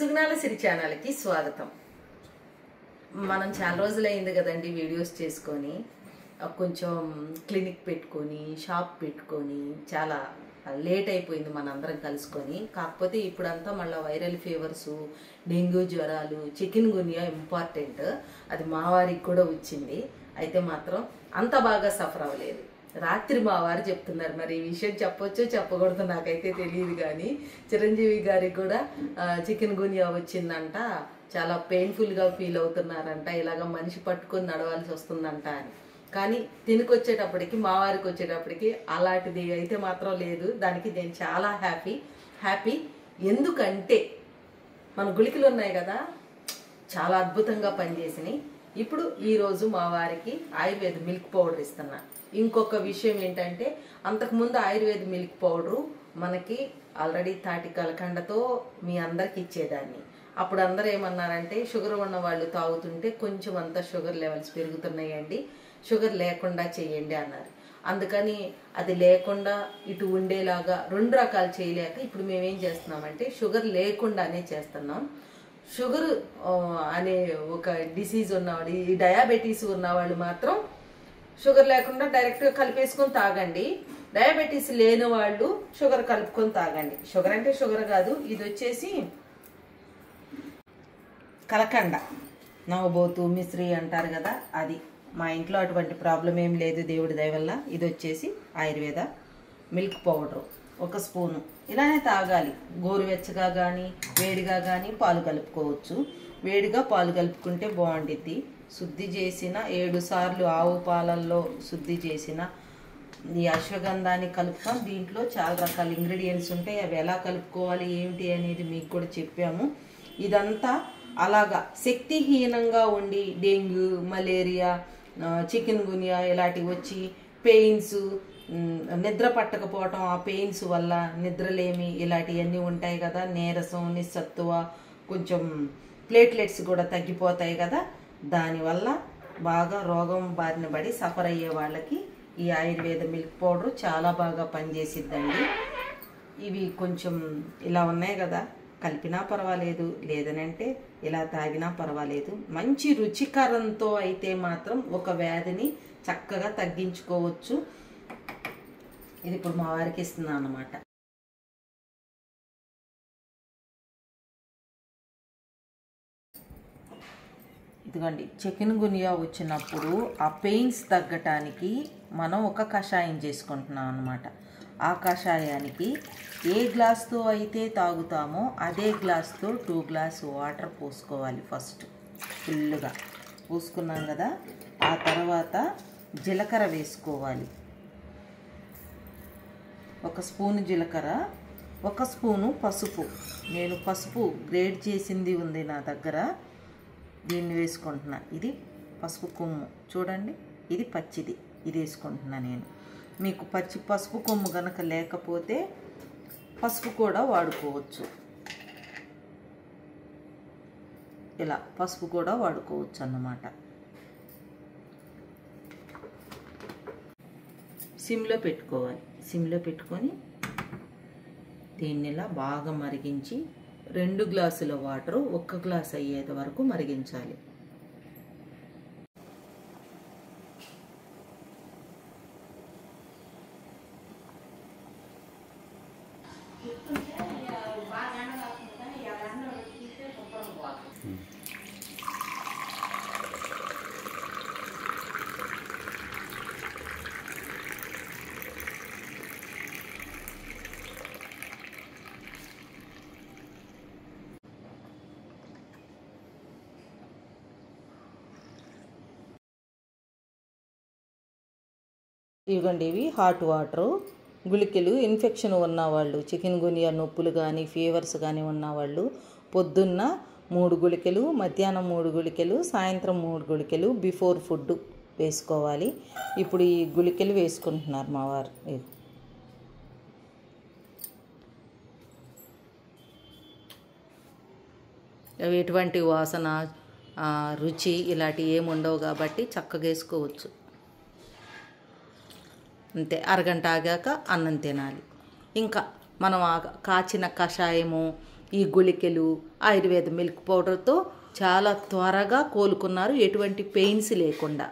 సుగుణాల సిరి ఛానల్కి స్వాగతం. మనం చాలా రోజులైంది కదండి వీడియోస్ చేసుకొని, కొంచెం క్లినిక్ పెట్టుకొని షాప్ పెట్టుకొని చాలా లేట్ అయిపోయింది మనందరం కలుసుకొని. కాకపోతే ఇప్పుడంతా మళ్ళీ వైరల్ ఫీవర్స్, డెంగ్యూ జ్వరాలు, చికెన్ గున్యా ఇంపార్టెంట్, అది మా వారికి కూడా వచ్చింది. అయితే మాత్రం అంత బాగా సఫర్ అవ్వలేదు. రాత్రి మా వారు చెప్తున్నారు, మరి ఈ విషయం చెప్పొచ్చో చెప్పకూడదు నాకైతే తెలియదు, కానీ చిరంజీవి గారికి కూడా చికెన్ గున్యా వచ్చిందంట, చాలా పెయిన్ఫుల్గా ఫీల్ అవుతున్నారంట, ఇలాగ మనిషి పట్టుకొని నడవాల్సి వస్తుందంట అని. కానీ తినికొచ్చేటప్పటికి, మా వారికి వచ్చేటప్పటికి అలాంటిది అయితే మాత్రం లేదు. దానికి నేను చాలా హ్యాపీ. ఎందుకంటే మన గుళికలు ఉన్నాయి కదా, చాలా అద్భుతంగా పనిచేసినాయి. ఇప్పుడు ఈరోజు మా వారికి ఆయుర్వేద మిల్క్ పౌడర్ ఇస్తున్నా. ఇంకొక విషయం ఏంటంటే, అంతకుముందు ఆయుర్వేద మిల్క్ పౌడరు మనకి ఆల్రెడీ తాటి కలకండతో మీ అందరికి ఇచ్చేదాన్ని. అప్పుడు అందరూ ఏమన్నారంటే, షుగర్ ఉన్న వాళ్ళు తాగుతుంటే కొంచెం అంతా షుగర్ లెవెల్స్ పెరుగుతున్నాయండి, షుగర్ లేకుండా చేయండి అన్నారు. అందుకని అది లేకుండా ఇటు ఉండేలాగా రెండు రకాలు చేయలేక ఇప్పుడు మేమేం చేస్తున్నామంటే షుగర్ లేకుండానే చేస్తున్నాం. షుగర్ అనే ఒక డిసీజ్ ఉన్నవాళ్ళు, ఈ డయాబెటీస్ ఉన్నవాళ్ళు మాత్రం షుగర్ లేకుండా డైరెక్ట్గా కలిపేసుకొని తాగండి. డయాబెటీస్ లేని వాళ్ళు షుగర్ కలుపుకొని తాగండి. షుగర్ అంటే షుగర్ కాదు, ఇది వచ్చేసి కలకండ, నవబోతు, మిశ్రీ అంటారు కదా, అది. మా ఇంట్లో అటువంటి ప్రాబ్లం ఏం లేదు దేవుడి దయ వల్ల. ఇది వచ్చేసి ఆయుర్వేద మిల్క్ పౌడరు, 1 స్పూను. ఇలానే తాగాలి. గోరువెచ్చగా కానీ వేడిగా కానీ పాలు కలుపుకోవచ్చు. వేడిగా పాలు కలుపుకుంటే బాగుంటుంది. శుద్ధి చేసిన 7 సార్లు ఆవు పాలల్లో శుద్ధి చేసిన ఈ అశ్వగంధాన్ని కలుపుతాం. దీంట్లో చాలా రకాల ఇంగ్రీడియంట్స్ ఉంటాయి, అవి ఎలా కలుపుకోవాలి ఏమిటి అనేది మీకు కూడా చెప్పాము. ఇదంతా అలాగా శక్తిహీనంగా ఉండి డెంగ్యూ, మలేరియా, చికెన్ గున్యా ఇలాంటివి వచ్చి పెయిన్స్, నిద్ర పట్టకపోవటం, ఆ పెయిన్స్ వల్ల నిద్రలేమి ఇలాంటివన్నీ ఉంటాయి కదా, నీరసం, నిస్సత్తువ, కొంచెం ప్లేట్లెట్స్ కూడా తగ్గిపోతాయి కదా, దానివల్ల బాగా రోగం బారిన పడి సఫర్ అయ్యే వాళ్ళకి ఈ ఆయుర్వేద మిల్క్ పౌడర్ చాలా బాగా పనిచేసిద్దండి. ఇవి కొంచెం ఇలా ఉన్నాయి కదా, కలిపినా పర్వాలేదు, లేదనంటే ఇలా తాగినా పర్వాలేదు. మంచి రుచికరంతో అయితే మాత్రం ఒక వ్యాధిని చక్కగా తగ్గించుకోవచ్చు. ఇది ఇప్పుడు మా వారికి ఇస్తున్నాను అన్నమాట. ఇదిగోండి, చికెన్ గున్యా వచ్చినప్పుడు ఆ పెయిన్స్ తగ్గటానికి మనం ఒక కషాయం చేసుకుంటున్నాం అన్నమాట. ఆ కషాయానికి ఏ గ్లాస్తో అయితే తాగుతామో అదే గ్లాస్తో 2 గ్లాస్ వాటర్ పోసుకోవాలి. ఫస్ట్ ఫుల్గా పోసుకున్నాం కదా, ఆ తర్వాత జీలకర్ర వేసుకోవాలి. 1 స్పూను జీలకర్ర, 1 స్పూను పసుపు. నేను పసుపు గ్రేడ్ చేసింది ఉంది నా దగ్గర, దీన్ని వేసుకుంటున్నా. ఇది పసుపు కొమ్ము చూడండి, ఇది పచ్చిది, ఇది వేసుకుంటున్నా నేను. మీకు పసుపు కొమ్ము కనుక లేకపోతే పసుపు కూడా వాడుకోవచ్చు. ఇలా పసుపు కూడా వాడుకోవచ్చు అన్నమాట. సిమ్లో పెట్టుకోవాలి. సిమ్లో పెట్టుకొని దీన్ని ఇలా బాగా మరిగించి 2 గ్లాసుల వాటరు 1 గ్లాస్ అయ్యేంత వరకు మరిగించాలి. ఇవ్వండి, ఇవి హాట్ వాటరు. గుళికలు ఇన్ఫెక్షన్ ఉన్నవాళ్ళు, చికెన్ గున్యా నొప్పులు కానీ ఫీవర్స్ కానీ ఉన్నవాళ్ళు పొద్దున్న 3 గుళికలు, మధ్యాహ్నం 3 గుళికలు, సాయంత్రం 3 గుళికలు బిఫోర్ ఫుడ్ వేసుకోవాలి. ఇప్పుడు ఈ గుళికలు వేసుకుంటున్నారు మా వారు. అవి ఎటువంటి వాసన, రుచి ఇలాంటివి ఏమి ఉండవు కాబట్టి చక్కగా వేసుకోవచ్చు. అంతే, అరగంట ఆగాక అన్నం తినాలి. ఇంకా మనం కాచిన కషాయము ఈ గుళికలు ఆయుర్వేద మిల్క్ పౌడర్తో చాలా త్వరగా కోలుకున్నారు, ఎటువంటి పెయిన్స్ లేకుండా.